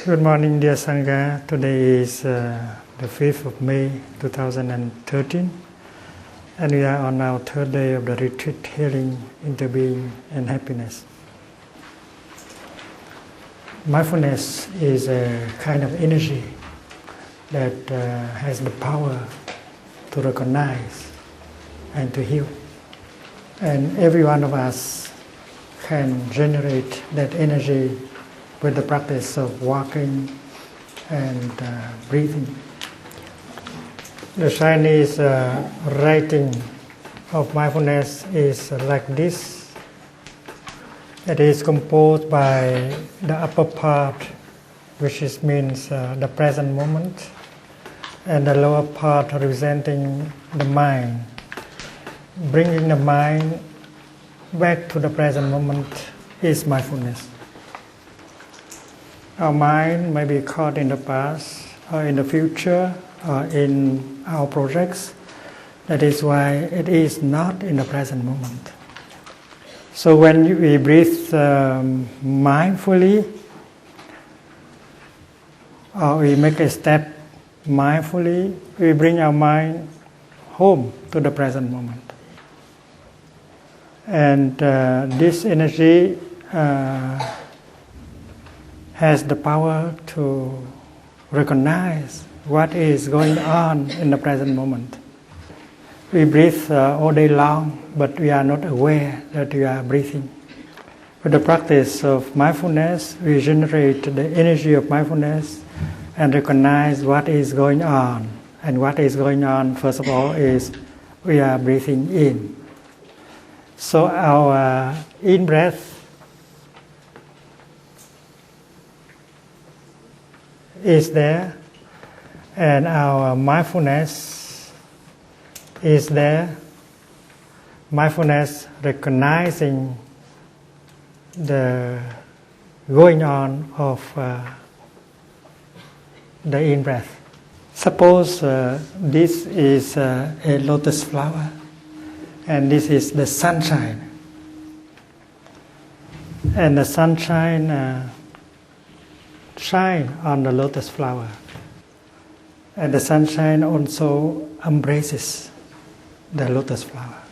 Good morning, dear Sangha. Today is the 5th of May 2013, and we are on our third day of the retreat, Healing, Interbeing, and Happiness. Mindfulness is a kind of energy that has the power to recognize and to heal. And every one of us can generate that energy with the practice of walking and breathing. The Chinese writing of mindfulness is like this. It is composed by the upper part, which means the present moment, and the lower part representing the mind. Bringing the mind back to the present moment is mindfulness. Our mind may be caught in the past or in the future or in our projects. That is why it is not in the present moment. So when we breathe mindfully, or we make a step mindfully, we bring our mind home to the present moment. And this energy has the power to recognize what is going on in the present moment. We breathe all day long, but we are not aware that we are breathing. With the practice of mindfulness, we generate the energy of mindfulness and recognize what is going on. And what is going on, first of all, is we are breathing in. So our in-breath is there, and our mindfulness is there. Mindfulness recognizing the going on of the in-breath. Suppose this is a lotus flower, and this is the sunshine. And the sunshine shine on the lotus flower. And the sunshine also embraces the lotus flower.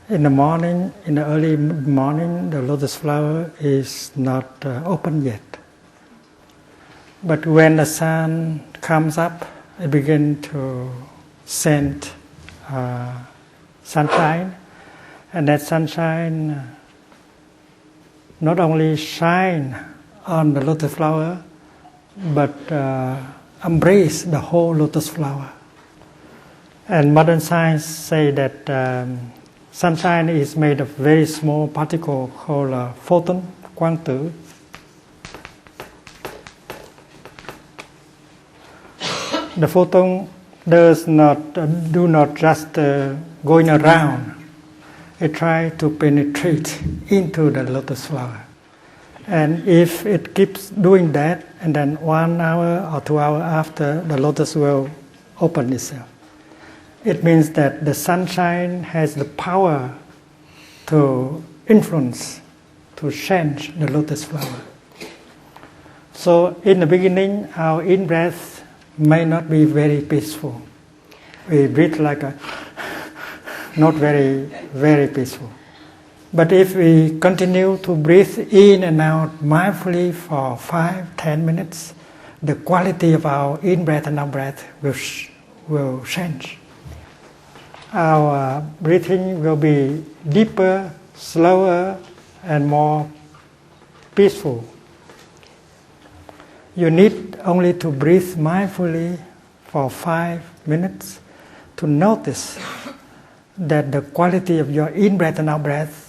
In the morning, in the early morning, the lotus flower is not open yet. But when the sun comes up, it begins to send sunshine. And that sunshine not only shine on the lotus flower, but embrace the whole lotus flower. And modern science say that sunshine is made of very small particle called photon, quang tử. The photon do not just going around. It try to penetrate into the lotus flower. And if it keeps doing that, and then 1 hour or 2 hours after, the lotus will open itself. It means that the sunshine has the power to influence, to change the lotus flower. So in the beginning, our in-breath may not be very peaceful. We breathe like not very, very peaceful. But if we continue to breathe in and out mindfully for 5-10 minutes, the quality of our in-breath and out-breath will change. Our breathing will be deeper, slower, and more peaceful. You need only to breathe mindfully for 5 minutes to notice that the quality of your in-breath and out-breath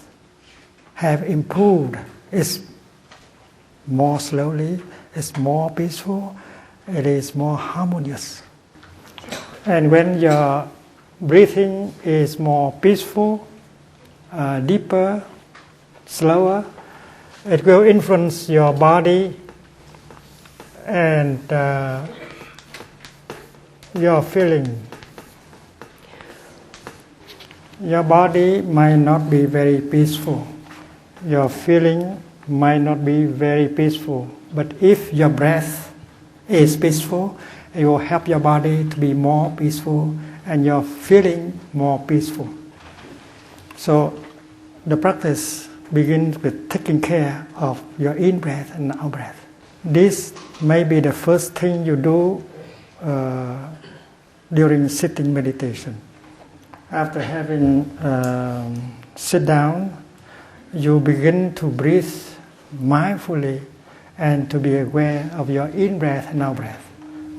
have improved. It's more slowly, it's more peaceful, it is more harmonious. And when your breathing is more peaceful, deeper, slower, it will influence your body and your feeling. Your body might not be very peaceful. Your feeling might not be very peaceful, but if your breath is peaceful, it will help your body to be more peaceful and your feeling more peaceful. So the practice begins with taking care of your in-breath and out-breath. This may be the first thing you do during sitting meditation. After having sit down, you begin to breathe mindfully and to be aware of your in-breath and out-breath.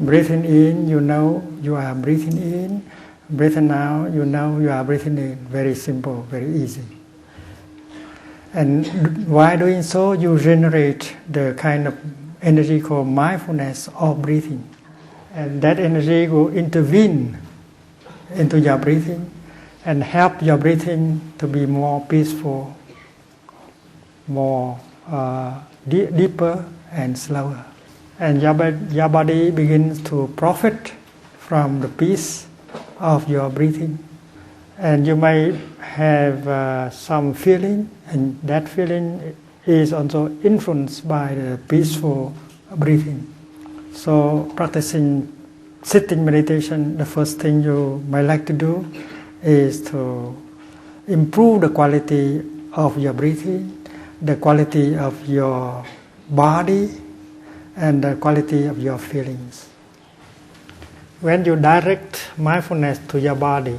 Breathing in, you know you are breathing in. Breathing out, you know you are breathing in. Very simple, very easy. And while doing so, you generate the kind of energy called mindfulness of breathing. And that energy will intervene into your breathing and help your breathing to be more peaceful, more deeper and slower. And your body begins to profit from the peace of your breathing. And you may have some feeling, and that feeling is also influenced by the peaceful breathing. So practicing sitting meditation, the first thing you might like to do is to improve the quality of your breathing, the quality of your body, and the quality of your feelings. When you direct mindfulness to your body,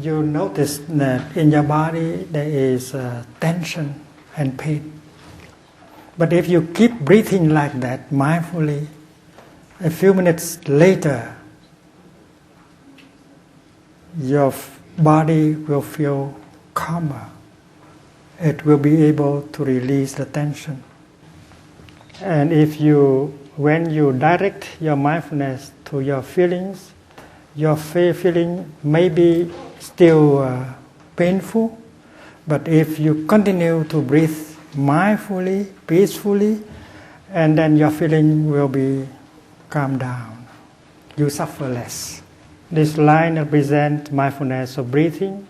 you notice that in your body there is tension and pain. But if you keep breathing like that mindfully, a few minutes later, your body will feel calmer. It will be able to release the tension. And when you direct your mindfulness to your feelings, your feeling may be still painful, but if you continue to breathe mindfully, peacefully, and then your feeling will be calmed down. You suffer less. This line represents mindfulness of breathing.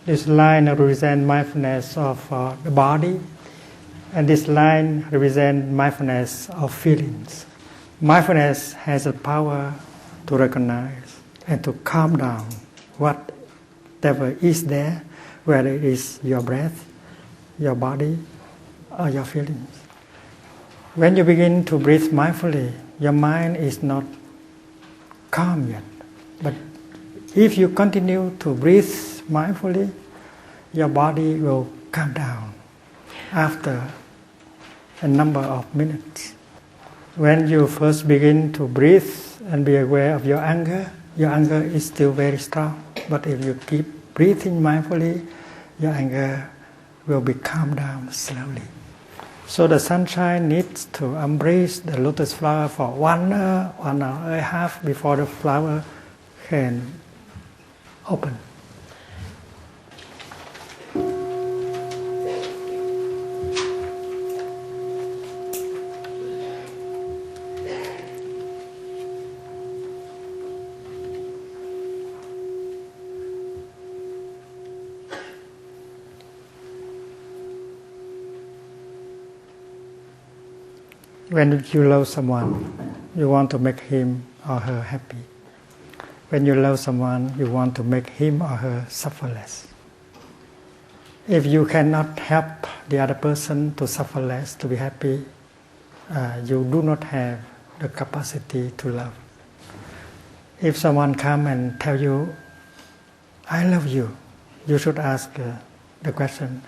This line represents mindfulness of the body. And this line represents mindfulness of feelings. Mindfulness has the power to recognize and to calm down whatever is there, whether it is your breath, your body, or your feelings. When you begin to breathe mindfully, your mind is not calm yet. But if you continue to breathe mindfully, your body will calm down after a number of minutes. When you first begin to breathe and be aware of your anger is still very strong. But if you keep breathing mindfully, your anger will be calmed down slowly. So the sunshine needs to embrace the lotus flower for 1 hour, 1 hour and a half before the flower can open. When you love someone, you want to make him or her happy. When you love someone, you want to make him or her suffer less. If you cannot help the other person to suffer less, to be happy, you do not have the capacity to love. If someone comes and tell you, I love you, you should ask the question,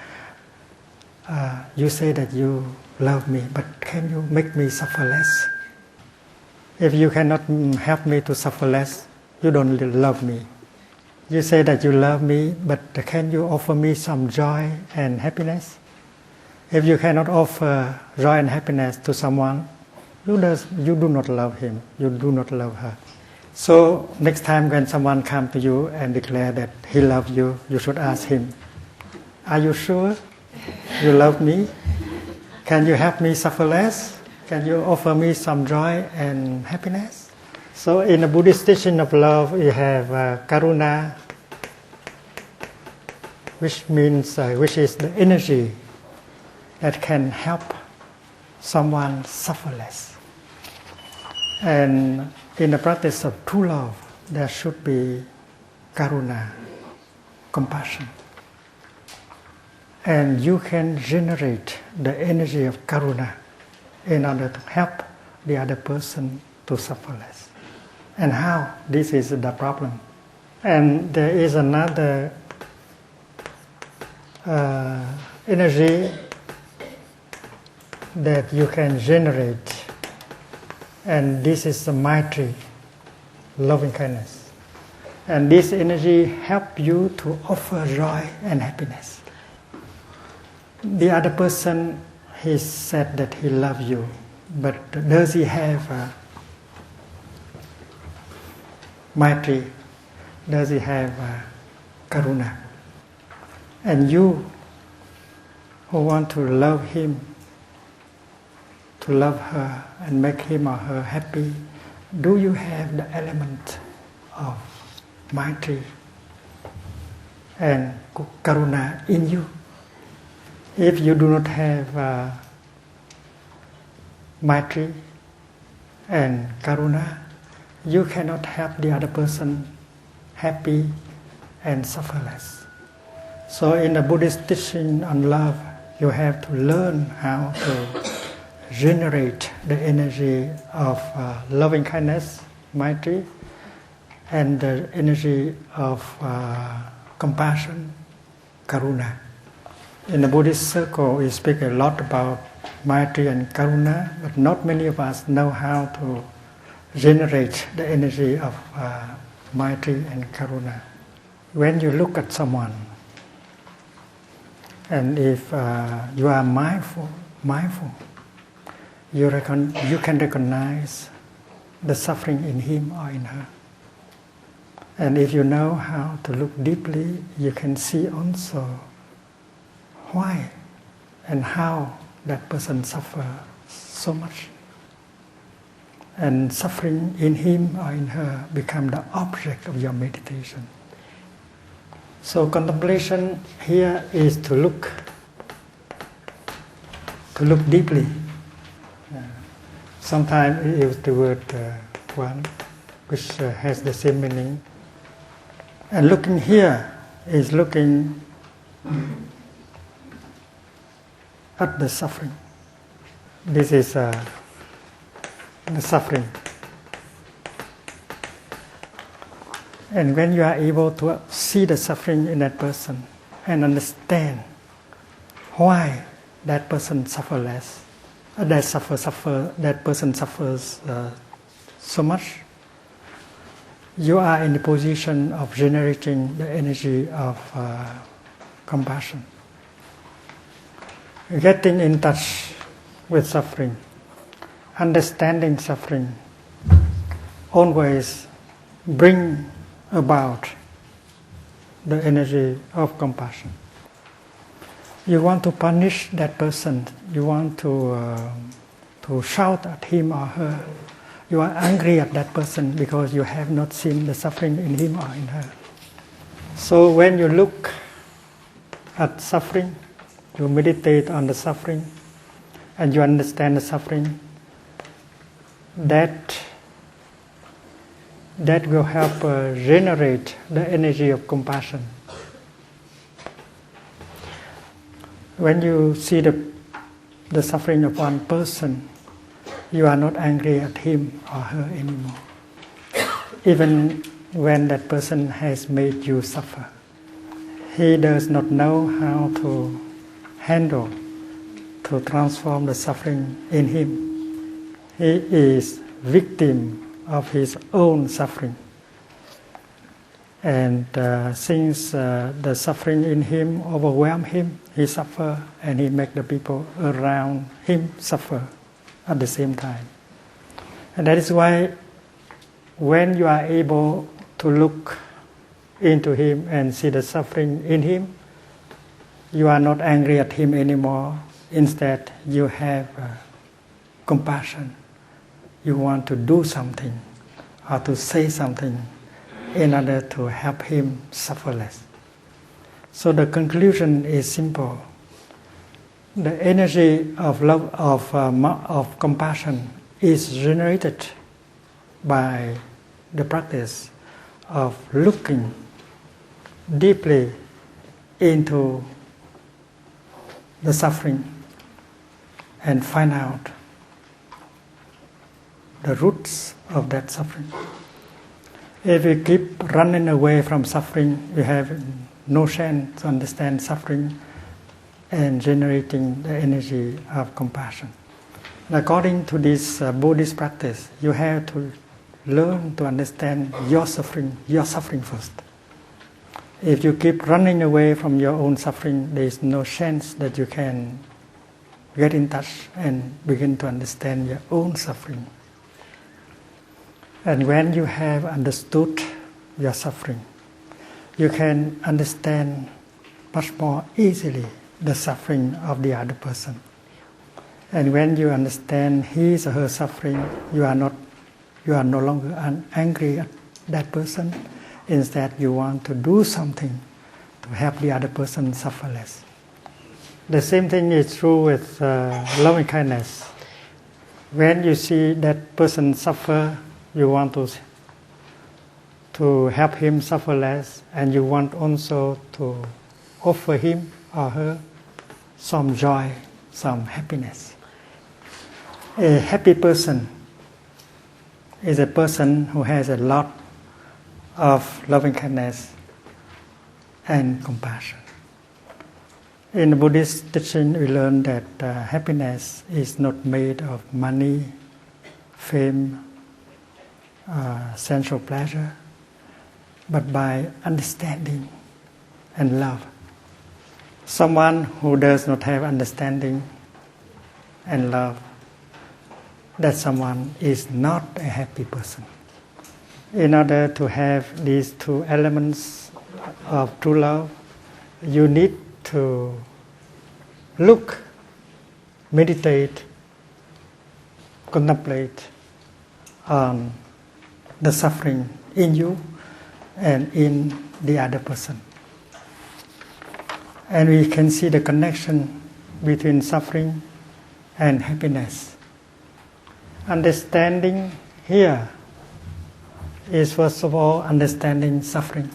you say that you love me, but can you make me suffer less? If you cannot help me to suffer less, you don't love me. You say that you love me, but can you offer me some joy and happiness? If you cannot offer joy and happiness to someone, you do not love him, you do not love her. So next time when someone comes to you and declare that he loves you, you should ask him, are you sure you love me? Can you help me suffer less? Can you offer me some joy and happiness? So in the Buddhist teaching of love, we have karuna, which is the energy that can help someone suffer less. And in the practice of true love, there should be karuna, compassion. And you can generate the energy of karuna in order to help the other person to suffer less. And how? This is the problem. And there is another energy that you can generate, and this is the maitri, loving kindness. And this energy helps you to offer joy and happiness. The other person, he said that he loves you, but does he have maitri? Does he have karuna? And you who want to love him, to love her and make him or her happy, do you have the element of maitri and karuna in you? If you do not have maitri and karuna, you cannot help the other person happy and suffer less. So in the Buddhist teaching on love, you have to learn how to generate the energy of loving kindness, maitri, and the energy of compassion, karuna. In the Buddhist circle, we speak a lot about maitri and karuna, but not many of us know how to generate the energy of maitri and karuna. When you look at someone, and if you are mindful, you can recognize the suffering in him or in her. And if you know how to look deeply, you can see also why and how that person suffers so much. And suffering in him or in her become the object of your meditation. So contemplation here is to look deeply. Sometimes we use the word one, which has the same meaning. And looking here is looking at the suffering. This is the suffering. And when you are able to see the suffering in that person and understand why that person suffers less, that person suffers so much, you are in the position of generating the energy of compassion. Getting in touch with suffering, understanding suffering, always bring about the energy of compassion. You want to punish that person, you want to shout at him or her, you are angry at that person because you have not seen the suffering in him or in her. So when you look at suffering, you meditate on the suffering, and you understand the suffering, that will help generate the energy of compassion. When you see the suffering of one person, you are not angry at him or her anymore, even when that person has made you suffer. He does not know how to handle, to transform the suffering in him. He is victim of his own suffering. And since the suffering in him overwhelms him, he suffers, and he makes the people around him suffer at the same time. And that is why when you are able to look into him and see the suffering in him, you are not angry at him anymore. Instead, you have compassion. You want to do something or to say something in order to help him suffer less. So the conclusion is simple. The energy of love, of compassion is generated by the practice of looking deeply into the suffering and find out the roots of that suffering. If you keep running away from suffering, you have no chance to understand suffering and generating the energy of compassion. According to this Buddhist practice, you have to learn to understand your suffering first. If you keep running away from your own suffering, there is no chance that you can get in touch and begin to understand your own suffering. And when you have understood your suffering, you can understand much more easily the suffering of the other person. And when you understand his or her suffering, you are no longer angry at that person. Instead, you want to do something to help the other person suffer less. The same thing is true with loving kindness. When you see that person suffer, you want to help him suffer less, and you want also to offer him or her some joy, some happiness. A happy person is a person who has a lot of loving kindness and compassion. In the Buddhist teaching, we learn that happiness is not made of money, fame, sensual pleasure, but by understanding and love. Someone who does not have understanding and love, that someone is not a happy person. In order to have these two elements of true love, you need to look, meditate, contemplate on the suffering in you and in the other person. And we can see the connection between suffering and happiness. Understanding here is first of all understanding suffering.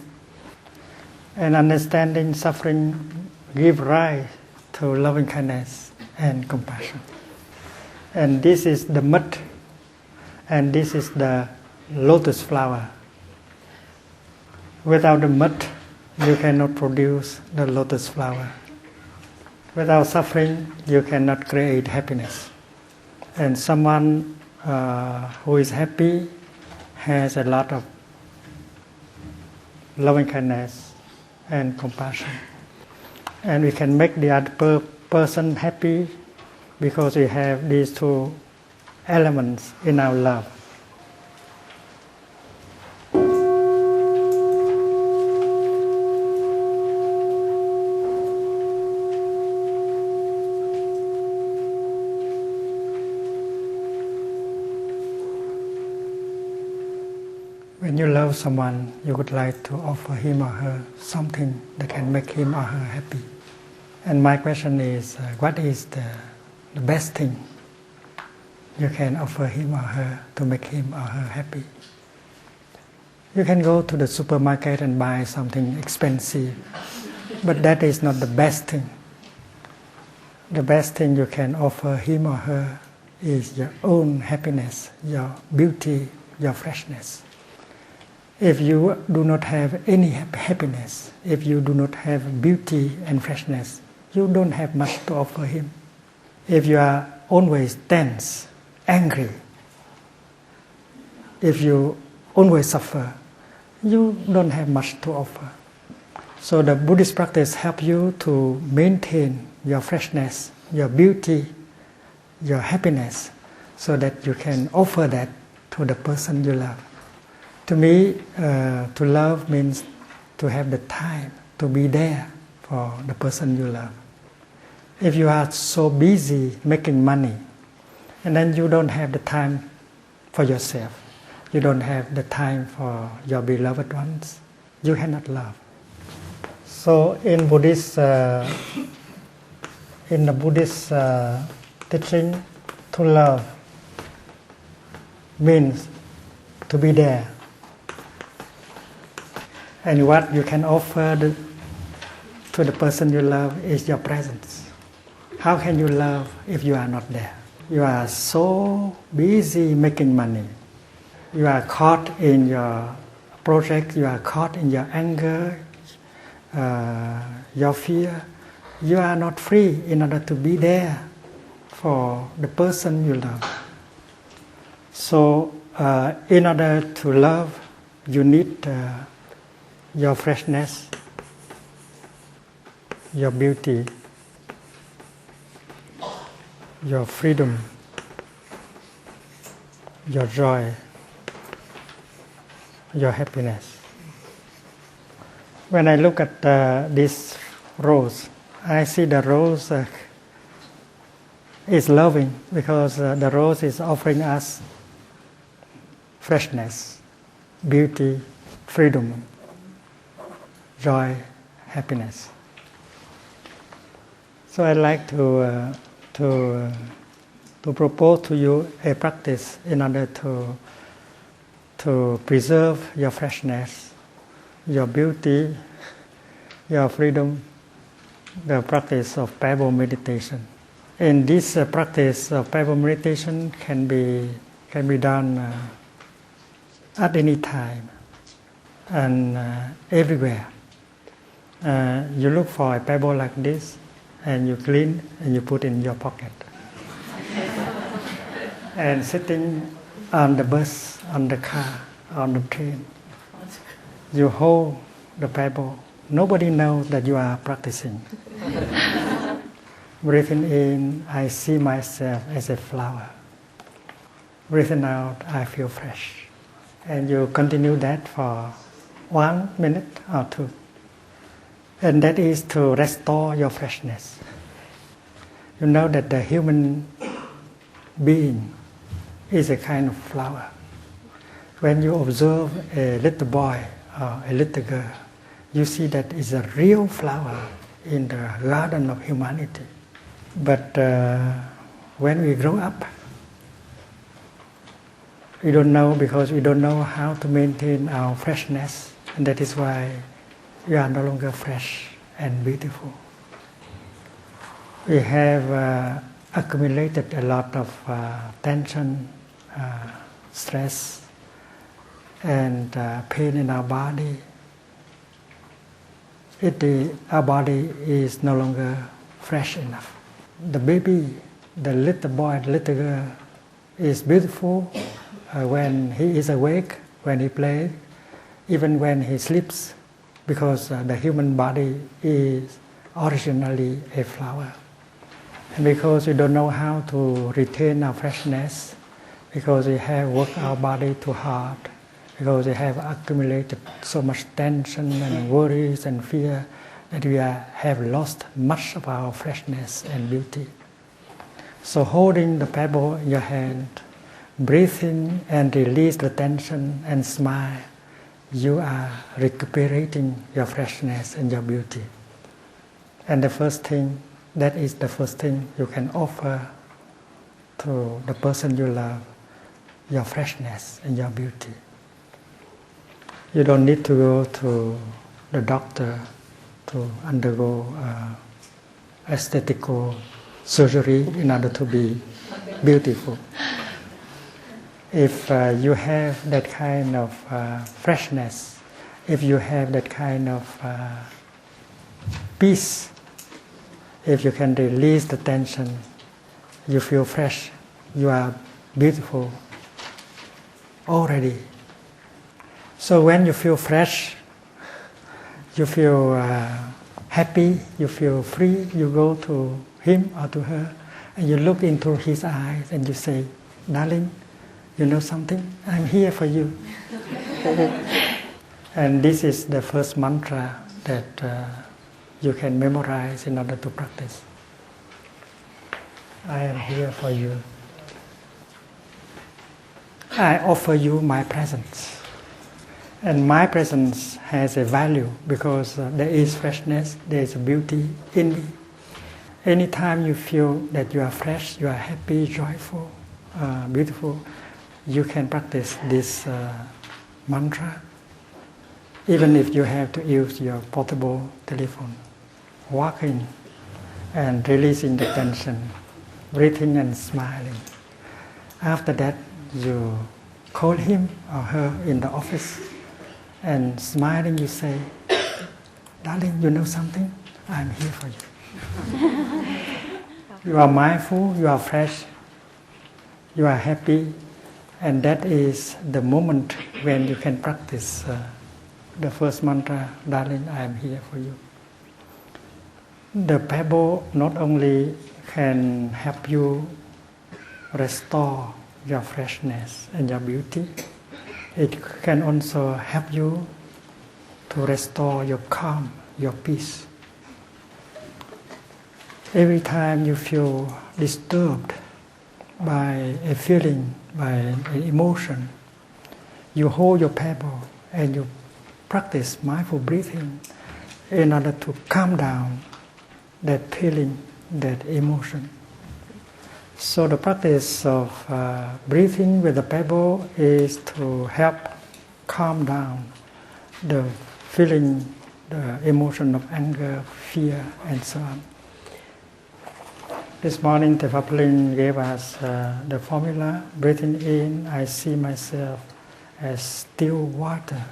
And understanding suffering gives rise to loving kindness and compassion. And this is the mud, and this is the lotus flower. Without the mud, you cannot produce the lotus flower. Without suffering, you cannot create happiness. And someone who is happy has a lot of loving kindness and compassion. And we can make the other person happy because we have these two elements in our love. When you love someone, you would like to offer him or her something that can make him or her happy. And my question is, what is the best thing you can offer him or her to make him or her happy? You can go to the supermarket and buy something expensive, but that is not the best thing. The best thing you can offer him or her is your own happiness, your beauty, your freshness. If you do not have any happiness, if you do not have beauty and freshness, you don't have much to offer him. If you are always tense, angry, if you always suffer, you don't have much to offer. So the Buddhist practice helps you to maintain your freshness, your beauty, your happiness, so that you can offer that to the person you love. To me, to love means to have the time to be there for the person you love. If you are so busy making money, and then you don't have the time for yourself, you don't have the time for your beloved ones, you cannot love. So in Buddhist In the Buddhist teaching, to love means to be there. And what you can offer to the person you love is your presence. How can you love if you are not there? You are so busy making money. You are caught in your project, you are caught in your anger, your fear. You are not free in order to be there for the person you love. So, in order to love, you need your freshness, your beauty, your freedom, your joy, your happiness. When I look at this rose, I see the rose is loving because the rose is offering us freshness, beauty, freedom, joy, happiness. So I'd like to propose to you a practice in order to preserve your freshness, your beauty, your freedom, the practice of pebble meditation. And this practice of pebble meditation can be done at any time and everywhere. You look for a pebble like this, and you clean and you put in your pocket. And sitting on the bus, on the car, on the train, you hold the pebble. Nobody knows that you are practicing. Breathing in, I see myself as a flower. Breathing out, I feel fresh. And you continue that for 1 minute or 2. And that is to restore your freshness. You know that the human being is a kind of flower. When you observe a little boy or a little girl, you see that it's a real flower in the garden of humanity. But when we grow up, we don't know because we don't know how to maintain our freshness, and that is why we are no longer fresh and beautiful. We have accumulated a lot of tension, stress, and pain in our body. Our body is no longer fresh enough. The baby, the little boy, the little girl is beautiful when he is awake, when he plays, even when he sleeps, because the human body is originally a flower. And because we don't know how to retain our freshness, because we have worked our body too hard, because we have accumulated so much tension and worries and fear, that we have lost much of our freshness and beauty. So holding the pebble in your hand, breathe in and release the tension and smile, you are recuperating your freshness and your beauty. And that is the first thing you can offer to the person you love, your freshness and your beauty. You don't need to go to the doctor to undergo aesthetical surgery in order to be beautiful. If you have that kind of freshness, if you have that kind of peace, if you can release the tension, you feel fresh, you are beautiful already. So when you feel fresh, you feel happy, you feel free, you go to him or to her, and you look into his eyes and you say, "Darling, you know something? I'm here for you." And this is the first mantra that you can memorize in order to practice. I am here for you. I offer you my presence. And my presence has a value because there is freshness, there is beauty in me. Anytime you feel that you are fresh, you are happy, joyful, beautiful, you can practice this mantra. Even if you have to use your portable telephone, walking and releasing the tension, breathing and smiling. After that, you call him or her in the office and smiling you say, darling, you know something? I'm here for you. You are mindful, you are fresh, you are happy, and that is the moment when you can practice the first mantra, darling, I am here for you. The pebble not only can help you restore your freshness and your beauty, it can also help you to restore your calm, your peace. Every time you feel disturbed by a feeling, by an emotion, you hold your pebble and you practice mindful breathing in order to calm down that feeling, that emotion. So the practice of breathing with the pebble is to help calm down the feeling, the emotion of anger, fear, and so on. This morning, the Paplin gave us the formula. Breathing in, I see myself as still water.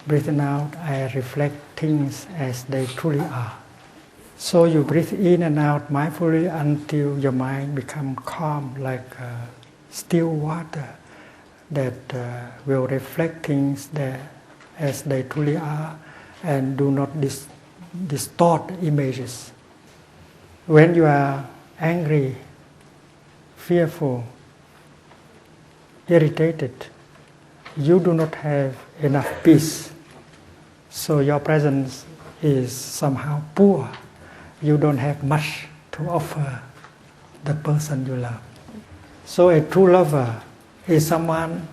Breathing out, I reflect things as they truly are. So you breathe in and out mindfully until your mind becomes calm like still water that will reflect things as they truly are and do not distort images. When you are angry, fearful, irritated, you do not have enough peace. So your presence is somehow poor. You don't have much to offer the person you love. So a true lover is someone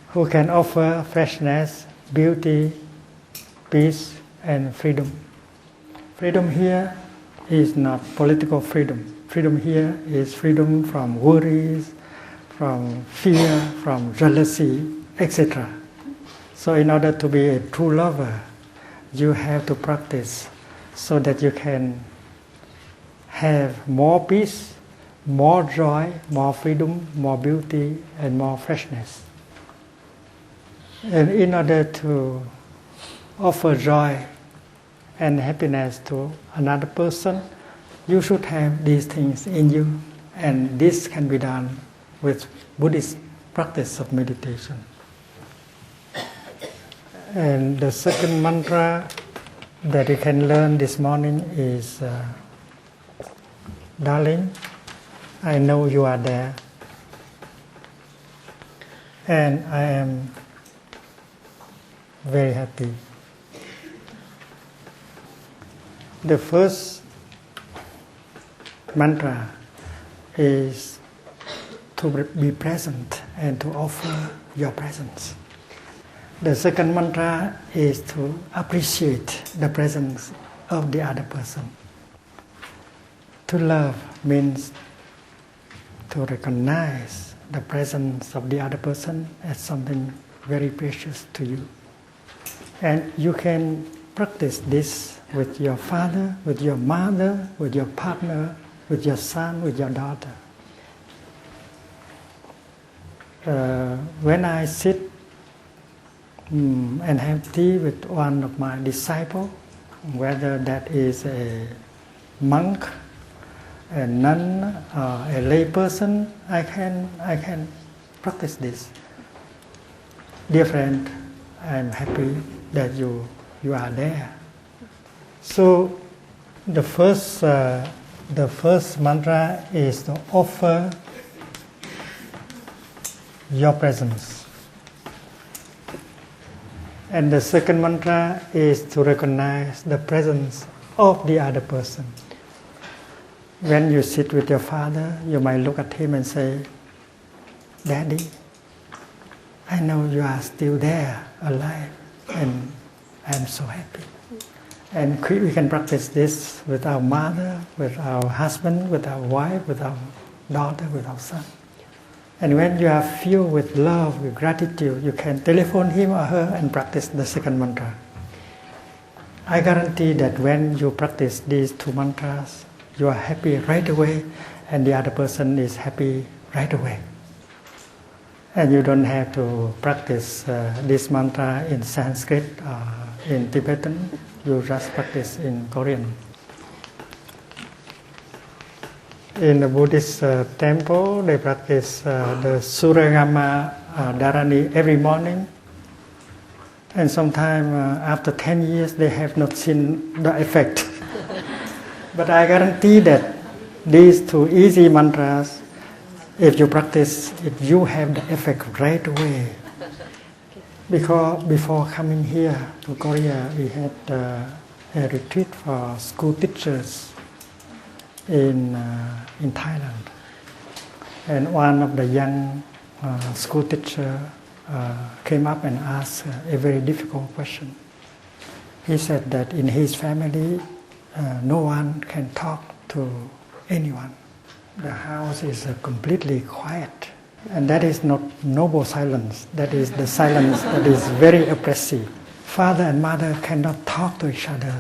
who can offer freshness, beauty, peace, and freedom. Freedom here is not political freedom. Freedom here is freedom from worries, from fear, from jealousy, etc. So in order to be a true lover, you have to practice so that you can have more peace, more joy, more freedom, more beauty, and more freshness. And in order to offer joy and happiness to another person, you should have these things in you, and this can be done with Buddhist practice of meditation. And the second mantra that you can learn this morning is, darling, I know you are there, and I am very happy. The first mantra is to be present and to offer your presence. The second mantra is to appreciate the presence of the other person. To love means to recognize the presence of the other person as something very precious to you. And you can practice this with your father, with your mother, with your partner, with your son, with your daughter. When I sit and have tea with one of my disciples, whether that is a monk, a nun, or a lay person, I can practice this. Dear friend, I am happy that you are there. So the first mantra is to offer your presence. And the second mantra is to recognize the presence of the other person. When you sit with your father, you might look at him and say, Daddy, I know you are still there, alive, and I am so happy. And we can practice this with our mother, with our husband, with our wife, with our daughter, with our son. And when you are filled with love, with gratitude, you can telephone him or her and practice the second mantra. I guarantee that when you practice these two mantras, you are happy right away, and the other person is happy right away. And you don't have to practice this mantra in Sanskrit or in Tibetan. You just practice in Korean. In the Buddhist temple, they practice the Suragama Dharani every morning. And sometimes after 10 years, they have not seen the effect. But I guarantee that these two easy mantras, if you practice it, you have the effect right away. Because before coming here to Korea, we had a retreat for school teachers in Thailand. And one of the young school teacher came up and asked a very difficult question. He said that in his family, no one can talk to anyone. The house is completely quiet. And that is not noble silence. That is the silence that is very oppressive. Father and mother cannot talk to each other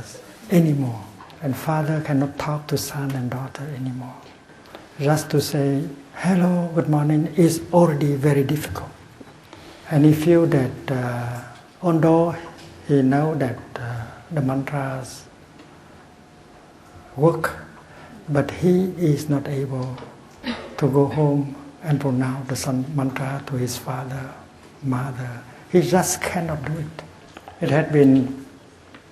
anymore. And father cannot talk to son and daughter anymore. Just to say, hello, good morning is already very difficult. And he feels that although he knows that the mantras work, but he is not able to go home and pronounce the mantra to his father, mother. He just cannot do it. It had been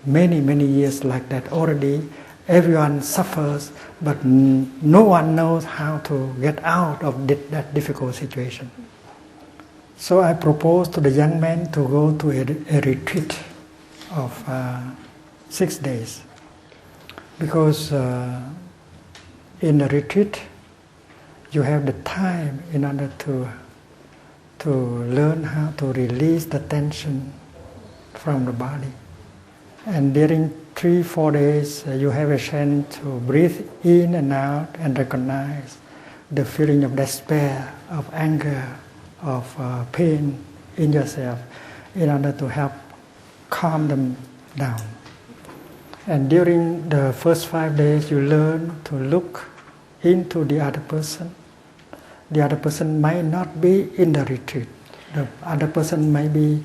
many, many years like that already. Everyone suffers, but no one knows how to get out of that difficult situation. So I proposed to the young man to go to a retreat of 6 days. Because in a retreat, you have the time in order to learn how to release the tension from the body. And during 3-4 days, you have a chance to breathe in and out and recognize the feeling of despair, of anger, of pain in yourself in order to help calm them down. And during the first 5 days, you learn to look into the other person. The other person might not be in the retreat. The other person might be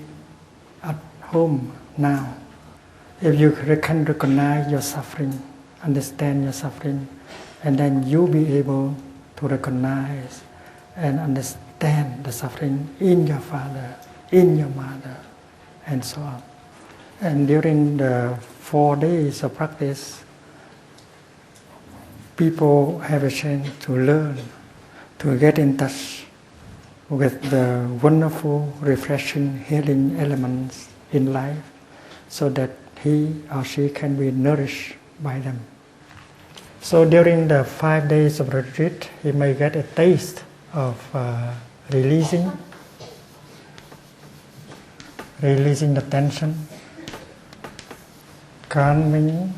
at home now. If you can recognize your suffering, understand your suffering, and then you be able to recognize and understand the suffering in your father, in your mother, and so on. And during the 4 days of practice, people have a chance to learn, to get in touch with the wonderful, refreshing, healing elements in life, so that he or she can be nourished by them. So during the 5 days of retreat, he may get a taste of releasing the tension, calming,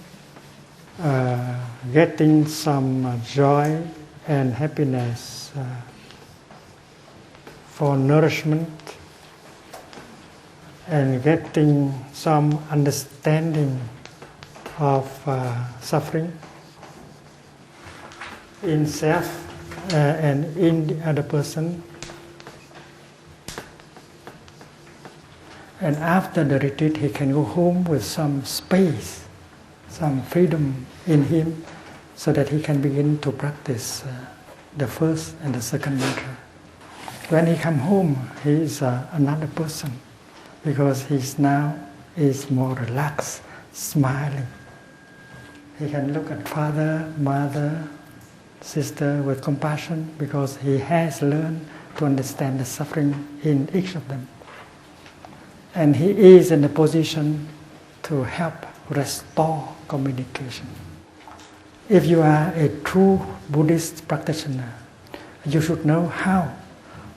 getting some joy and happiness for nourishment, and getting some understanding of suffering in self and in the other person. And after the retreat, he can go home with some space, some freedom in him, so that he can begin to practice the first and the second mantra. When he comes home, he is another person, because he now is more relaxed, smiling. He can look at father, mother, sister with compassion, because he has learned to understand the suffering in each of them. And he is in a position to help restore communication. If you are a true Buddhist practitioner, you should know how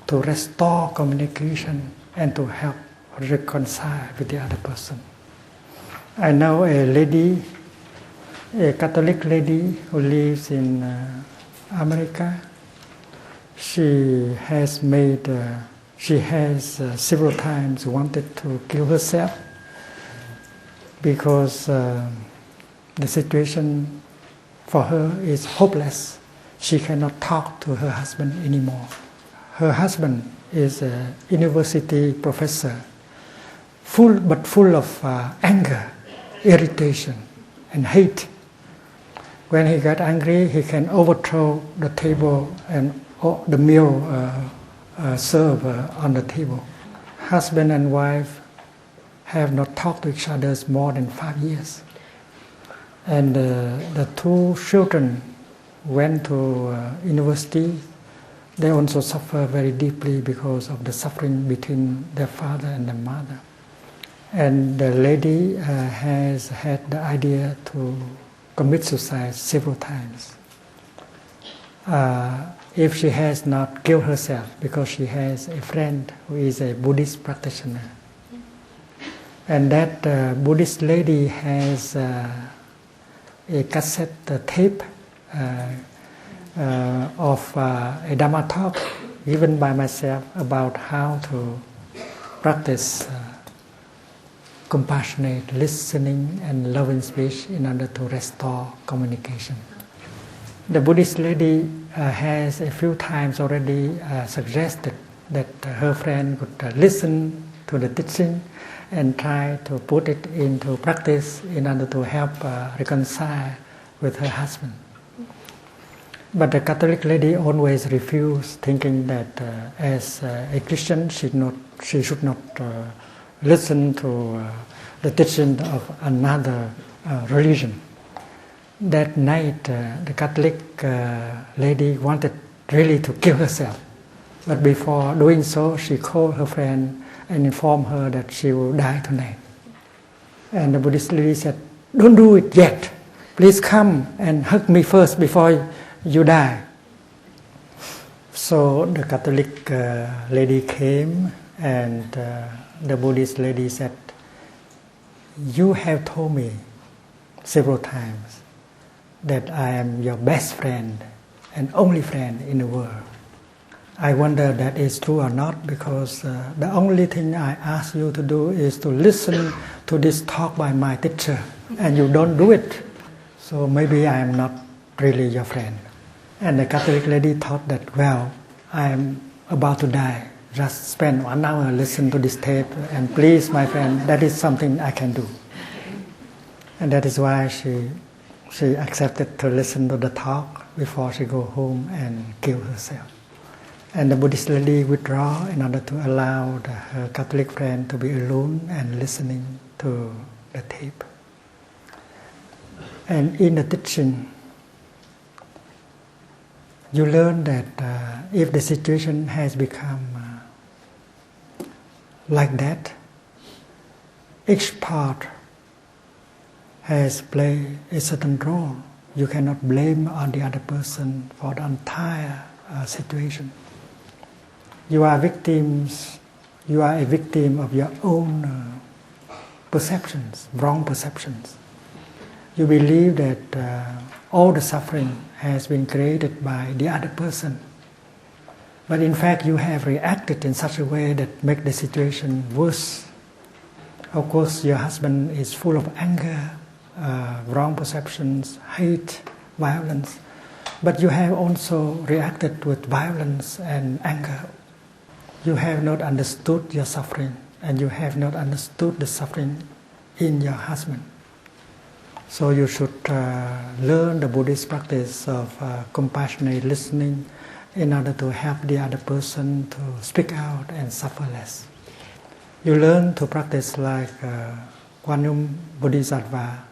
to restore communication and to help reconcile with the other person. I know a lady, a Catholic lady who lives in America. She has several times wanted to kill herself because the situation for her is hopeless. She cannot talk to her husband anymore. Her husband is a university professor, full of anger, irritation, and hate. When he got angry, he can overthrow the table and the meal served on the table. Husband and wife have not talked to each other more than 5 years. And the two children went to university. They also suffer very deeply because of the suffering between their father and their mother. And the lady has had the idea to commit suicide several times. If she has not killed herself, because she has a friend who is a Buddhist practitioner. And that Buddhist lady has a cassette tape of a Dhamma talk given by myself about how to practice compassionate listening and loving speech in order to restore communication. The Buddhist lady has a few times already suggested that her friend could listen to the teaching and try to put it into practice in order to help reconcile with her husband. But the Catholic lady always refused, thinking that as a Christian she should not listen to the teaching of another religion. That night, the Catholic lady wanted really to kill herself. But before doing so, she called her friend and informed her that she will die tonight. And the Buddhist lady said, "Don't do it yet. Please come and hug me first before you die." So the Catholic lady came, and the Buddhist lady said, "You have told me several times that I am your best friend and only friend in the world. I wonder that is true or not, because the only thing I ask you to do is to listen to this talk by my teacher, and you don't do it. So maybe I am not really your friend." And the Catholic lady thought that, well, I am about to die. Just spend 1 hour listen to this tape, and please, my friend, that is something I can do. And that is why she accepted to listen to the talk before she go home and kill herself. And the Buddhist lady withdraw in order to allow her Catholic friend to be alone and listening to the tape. And in the teaching, you learn that if the situation has become like that, each part has played a certain role. You cannot blame on the other person for the entire situation. You are victims. You are a victim of your own perceptions, wrong perceptions. You believe that all the suffering has been created by the other person. But in fact, you have reacted in such a way that make the situation worse. Of course, your husband is full of anger, wrong perceptions, hate, violence. But you have also reacted with violence and anger. You have not understood your suffering, and you have not understood the suffering in your husband. So you should learn the Buddhist practice of compassionate listening in order to help the other person to speak out and suffer less. You learn to practice like Kwanum Bodhisattva,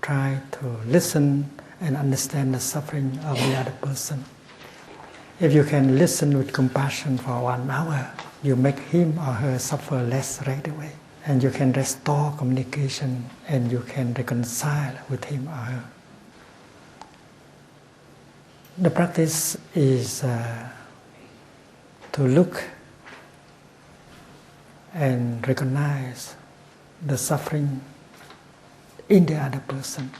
try to listen and understand the suffering of the other person. If you can listen with compassion for 1 hour, you make him or her suffer less right away. And you can restore communication, and you can reconcile with him or her. The practice is to look and recognize the suffering in the other person.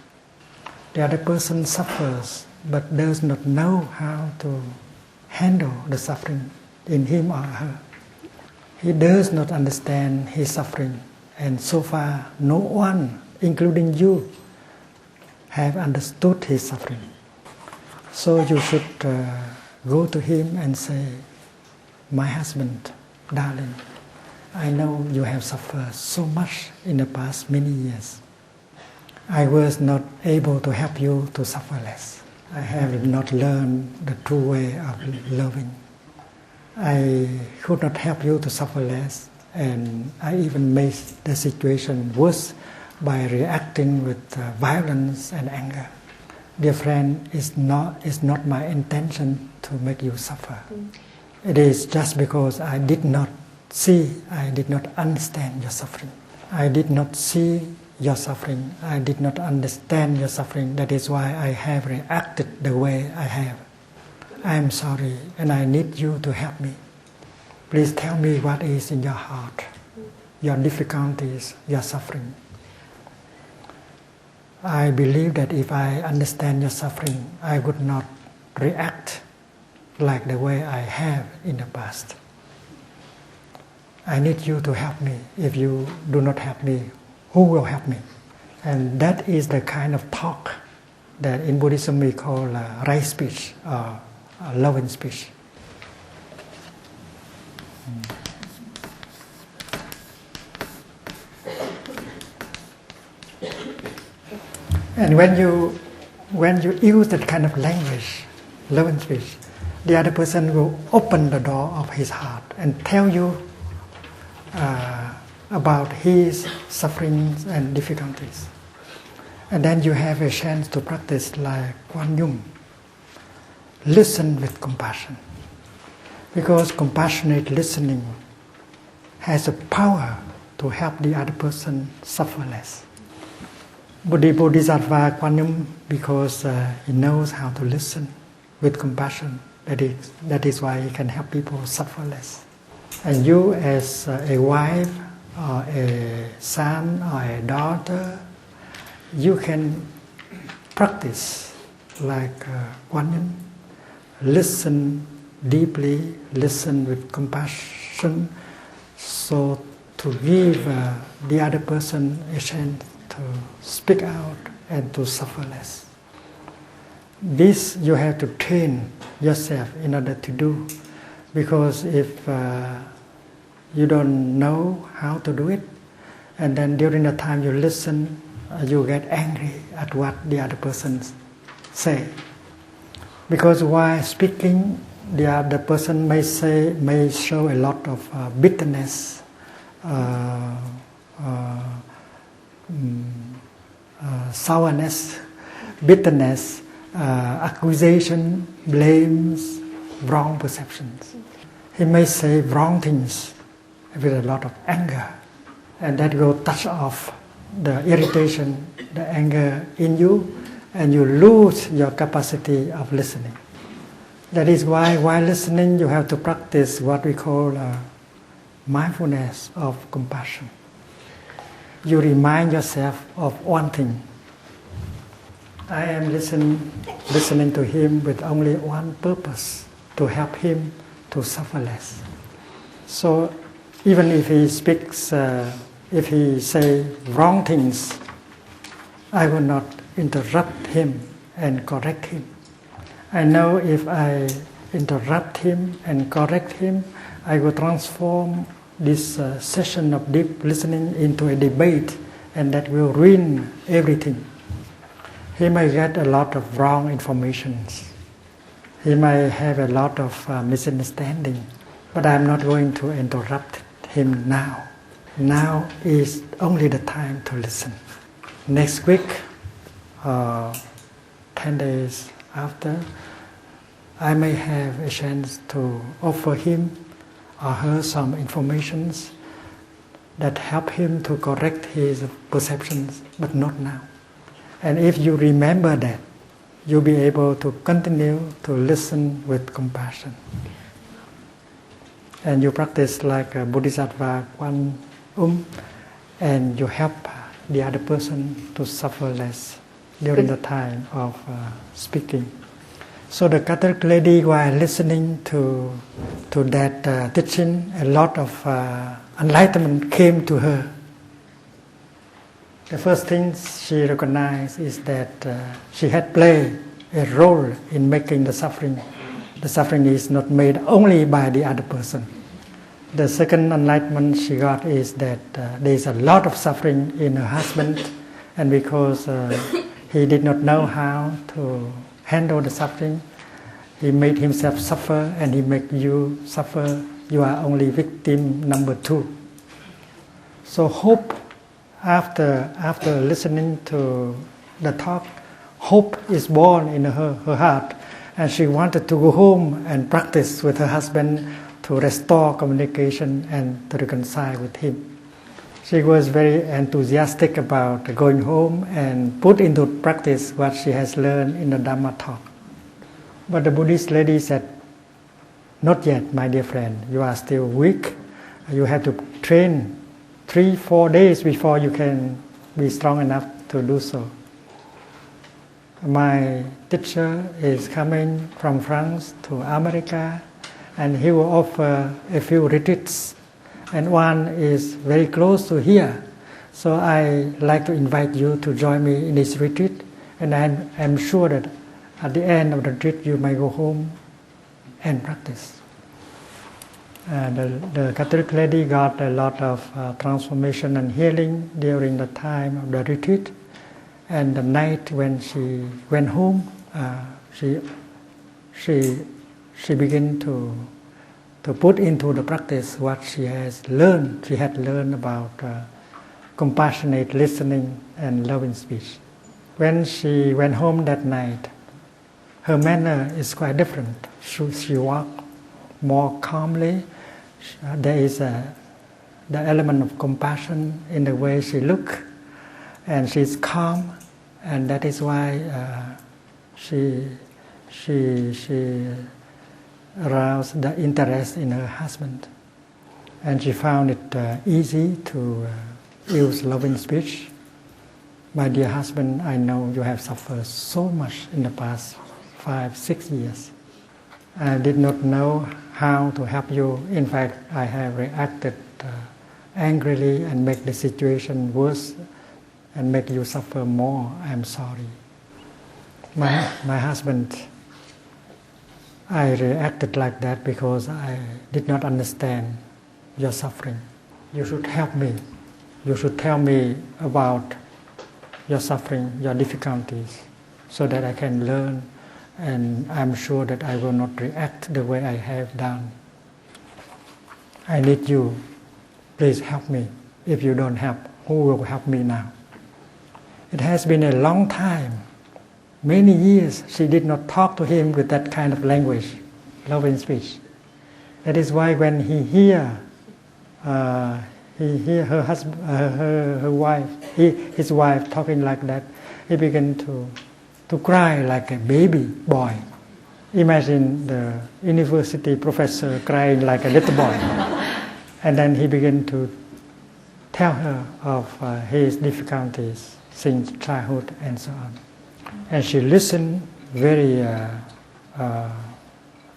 The other person suffers but does not know how to handle the suffering in him or her. He does not understand his suffering, and so far no one, including you, have understood his suffering. So you should go to him and say, "My husband, darling, I know you have suffered so much in the past many years. I was not able to help you to suffer less. I have not learned the true way of loving. I could not help you to suffer less, and I even made the situation worse by reacting with violence and anger. Dear friend, it's not my intention to make you suffer. It is just because I did not understand your suffering. I did not see your suffering. I did not understand your suffering. That is why I have reacted the way I have. I am sorry, and I need you to help me. Please tell me what is in your heart, your difficulties, your suffering. I believe that if I understand your suffering, I would not react like the way I have in the past. I need you to help me. If you do not help me, who will help me?" And that is the kind of talk that in Buddhism we call right speech or loving speech. And when you use that kind of language, loving speech, the other person will open the door of his heart and tell you about his sufferings and difficulties. And then you have a chance to practice like Kuan Yin. Listen with compassion. Because compassionate listening has a power to help the other person suffer less. Bodhisattva Kuan Yin, because he knows how to listen with compassion, that is why he can help people suffer less. And you as a wife or a son or a daughter, you can practice like Kuan Yin. Listen deeply, listen with compassion, so to give the other person a chance to speak out and to suffer less. This you have to train yourself in order to do, because if you don't know how to do it, and then during the time you listen, you get angry at what the other person say. Because while speaking, the other person may show a lot of bitterness, sourness, bitterness, accusation, blames, wrong perceptions. He may say wrong things with a lot of anger, and that will touch off the irritation, the anger in you, and you lose your capacity of listening. That is why while listening you have to practice what we call mindfulness of compassion. You remind yourself of one thing. I am listening to him with only one purpose, to help him to suffer less. So even if he speaks, if he say wrong things, I will not interrupt him and correct him. I know if I interrupt him and correct him, I will transform this session of deep listening into a debate, and that will ruin everything. He may get a lot of wrong information. He may have a lot of misunderstanding, but I'm not going to interrupt him now. Now is only the time to listen. Next week, 10 days after, I may have a chance to offer him or her some information that help him to correct his perceptions, but not now. And if you remember that, you'll be able to continue to listen with compassion. And you practice like a Bodhisattva Kuan Yin, and you help the other person to suffer less during the time of speaking. So the Catholic lady, while listening to that teaching, a lot of enlightenment came to her. The first thing she recognized is that she had played a role in making the suffering. The suffering is not made only by the other person. The second enlightenment she got is that there is a lot of suffering in her husband, and because he did not know how to handle the suffering, he made himself suffer, and he make you suffer. You are only victim number 2. So hope, after listening to the talk, hope is born in her heart, and she wanted to go home and practice with her husband to restore communication and to reconcile with him. She was very enthusiastic about going home and put into practice what she has learned in the Dhamma talk. But the Buddhist lady said, "Not yet, my dear friend. You are still weak. You have to train 3-4 days before you can be strong enough to do so. My teacher is coming from France to America, and he will offer a few retreats, and one is very close to here. So I like to invite you to join me in this retreat, and I'm sure that at the end of the retreat you may go home and practice." The Catholic lady got a lot of transformation and healing during the time of the retreat, and the night when she went home, she began to put into the practice what she has learned. She had learned about compassionate listening and loving speech. When she went home that night, her manner is quite different. She walked more calmly. There is the element of compassion in the way she looks, and she's calm, and that is why she aroused the interest in her husband, and she found it easy to use loving speech. "My dear husband, I know you have suffered so much in the past 5-6 years. I did not know how to help you. In fact, I have reacted angrily and make the situation worse and make you suffer more. I'm sorry. My husband, I reacted like that because I did not understand your suffering. You should help me. You should tell me about your suffering, your difficulties, so that I can learn, and I'm sure that I will not react the way I have done. I need you. Please help me. If you don't help, who will help me now?" It has been a long time. Many years she did not talk to him with that kind of language, loving speech. That is why when he hear her husband, her wife, his wife talking like that, he began to cry like a baby boy. Imagine the university professor crying like a little boy. And then he began to tell her of his difficulties since childhood and so on. And she listened very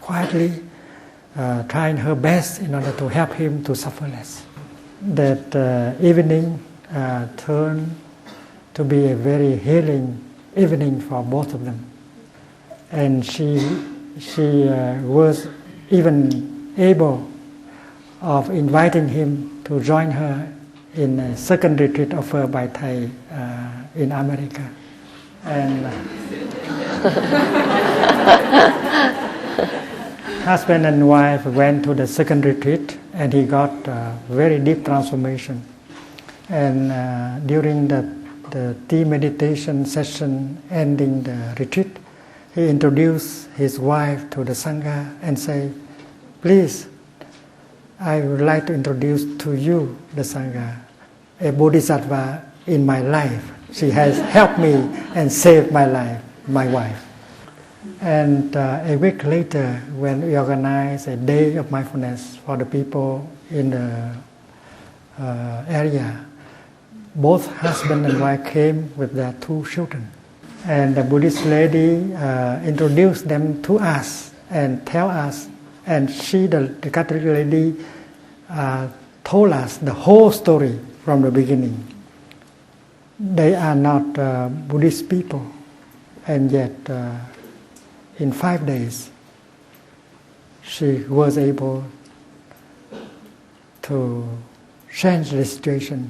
quietly, trying her best in order to help him to suffer less. That evening turned to be a very healing evening for both of them. And she was even able of inviting him to join her in a second retreat offered by Thai in America. And husband and wife went to the second retreat, and he got very deep transformation. And during the tea meditation session ending the retreat, he introduced his wife to the Sangha and said, "Please, I would like to introduce to you the Sangha, a Bodhisattva in my life. She has helped me and saved my life, my wife." And a week later, when we organized a day of mindfulness for the people in the area, both husband and wife came with their 2 children. And the Buddhist lady introduced them to us and tell us, and she, the Catholic lady, told us the whole story from the beginning. They are not Buddhist people, and yet in 5 days she was able to change the situation,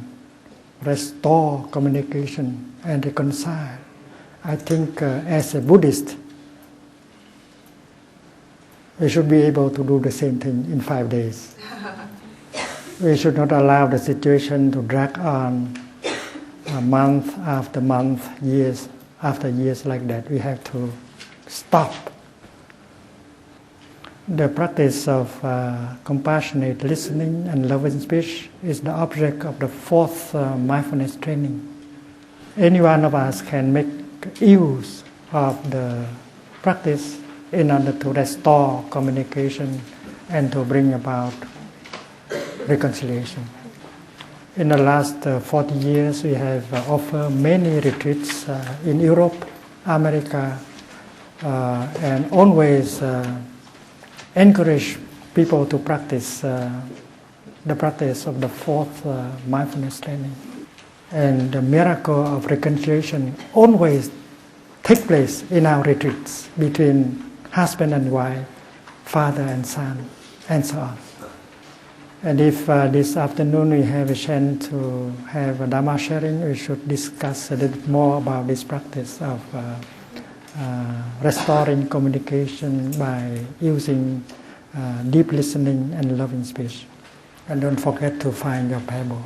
restore communication, and reconcile. I think as a Buddhist, we should be able to do the same thing in 5 days. We should not allow the situation to drag on month after month, years after years like that. We have to stop. The practice of compassionate listening and loving speech is the object of the 4th mindfulness training. Any one of us can make use of the practice in order to restore communication and to bring about reconciliation. In the last 40 years, we have offered many retreats in Europe, America, and always encourage people to practice the practice of the 4th mindfulness training. And the miracle of reconciliation always takes place in our retreats between husband and wife, father and son, and so on. And if this afternoon we have a chance to have a Dhamma sharing, we should discuss a little bit more about this practice of restoring communication by using deep listening and loving speech. And don't forget to find your Bible.